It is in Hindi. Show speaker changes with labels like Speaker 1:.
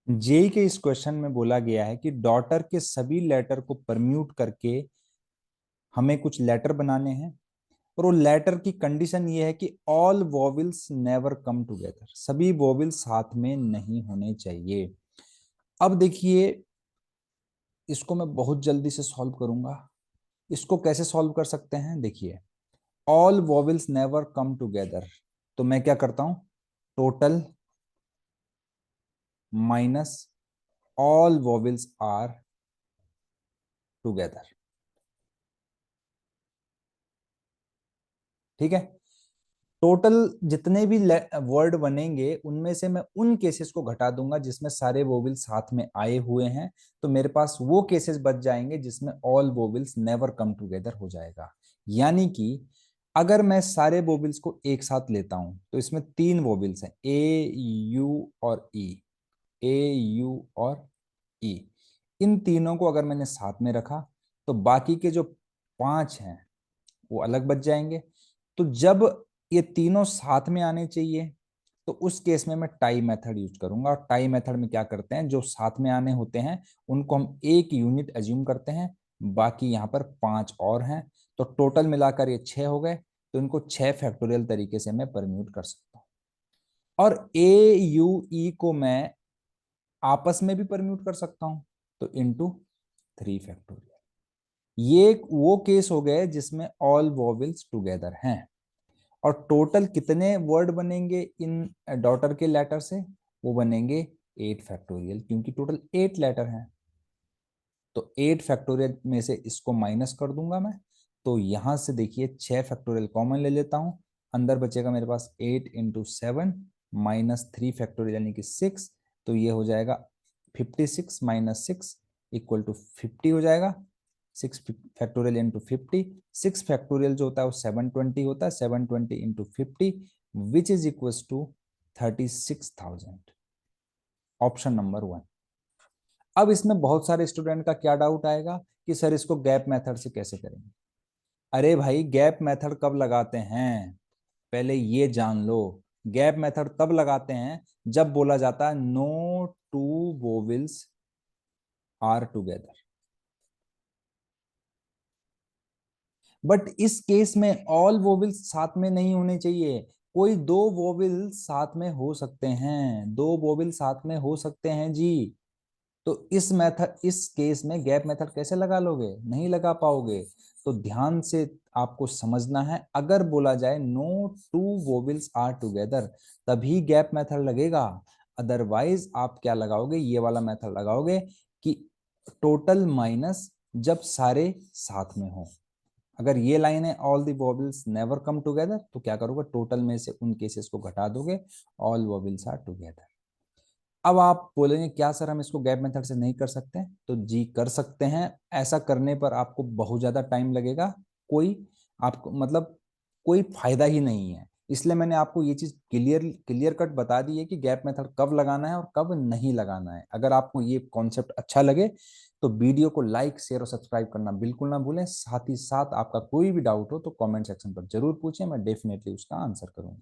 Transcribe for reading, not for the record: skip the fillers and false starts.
Speaker 1: जेई के इस क्वेश्चन में बोला गया है कि डॉटर के सभी लेटर को परम्यूट करके हमें कुछ लेटर बनाने हैं। और वो लेटर की कंडीशन ये है कि all vowels never come together, सभी वोवेल्स साथ में नहीं होने चाहिए। अब देखिए, इसको मैं बहुत जल्दी से सॉल्व करूंगा। इसको कैसे सॉल्व कर सकते हैं, देखिए, all vowels never come together, तो मैं क्या करता हूं, total minus all vowels are together. ठीक है, टोटल जितने भी वर्ड बनेंगे उनमें से मैं उन केसेस को घटा दूंगा जिसमें सारे वोवेल्स साथ में आए हुए हैं, तो मेरे पास वो केसेस बच जाएंगे जिसमें all vowels never come together हो जाएगा। यानी कि अगर मैं सारे वोवेल्स को एक साथ लेता हूं तो इसमें तीन वोवेल्स हैं, ए यू और ई। ए यू और ई, इन तीनों को अगर मैंने साथ में रखा तो बाकी के जो पांच हैं वो अलग बच जाएंगे। तो जब ये तीनों साथ में आने चाहिए तो उस केस में मैं टाई मेथड यूज करूंगा। और टाई मेथड में क्या करते हैं, जो साथ में आने होते हैं उनको हम एक यूनिट एज्यूम करते हैं, बाकी यहाँ पर पांच और हैं, तो टोटल मिलाकर ये छह हो गए। तो इनको छह फैक्टोरियल तरीके से मैं परम्यूट कर सकता हूँ। और ए यू ई को मैं आपस में भी परम्यूट कर सकता हूँ, तो इनटू थ्री फैक्टोरियल। ये वो केस हो गए जिसमें ऑल वोवेल्स टुगेदर हैं। और टोटल कितने वर्ड बनेंगे इन डॉटर के लेटर से, वो बनेंगे एट फैक्टोरियल, क्योंकि टोटल एट लेटर हैं। तो एट फैक्टोरियल में से इसको माइनस कर दूंगा मैं, तो यहां से देखिए छह फैक्टोरियल कॉमन ले लेता हूं, अंदर बचेगा मेरे पास eight into seven minus three factorial यानी कि सिक्स। तो ये हो जाएगा 56 माइनस सिक्स इक्वल टू 50 हो जाएगा। Six factorial into 50, six factorial जो होता है वो 720 होता है, 720 into 50 which is equal to 36,000। Option number one. अब इसमें बहुत सारे स्टूडेंट का क्या डाउट आएगा कि सर इसको गैप मेथड से कैसे करेंगे। अरे भाई, गैप मेथड कब लगाते हैं, पहले ये जान लो। गैप मेथड तब लगाते हैं जब बोला जाता है no two vowels are together. But इस केस में ऑल वोवेल्स साथ में नहीं होने चाहिए, कोई दो वोवेल साथ में हो सकते हैं, दो वोवेल साथ में हो सकते हैं जी। तो इस मेथड, इस केस में गैप मेथड कैसे लगा लोगे, नहीं लगा पाओगे। तो ध्यान से आपको समझना है, अगर बोला जाए no two vowels are together तभी गैप मेथड लगेगा। अदरवाइज आप क्या लगाओगे, ये वाला मेथड लगाओगे कि टोटल माइनस जब सारे साथ में हो। अगर ये लाइन है all the vowels never come together, तो क्या करोगे, टोटल में से उन केसेस को घटा दोगे, ऑल वोवेल्स आर टुगेदर। अब आप बोलेंगे क्या सर हम इसको गैप मेथड से नहीं कर सकते, तो जी कर सकते हैं। ऐसा करने पर आपको बहुत ज्यादा टाइम लगेगा, कोई आपको मतलब कोई फायदा ही नहीं है। इसलिए मैंने आपको ये चीज क्लियर क्लियर कट बता दी है कि गैप मेथड कब लगाना है और कब नहीं लगाना है। अगर आपको ये कॉन्सेप्ट अच्छा लगे तो वीडियो को लाइक शेयर और सब्सक्राइब करना बिल्कुल ना भूलें। साथ ही साथ आपका कोई भी डाउट हो तो कमेंट सेक्शन पर जरूर पूछें, मैं डेफिनेटली उसका आंसर करूंगा।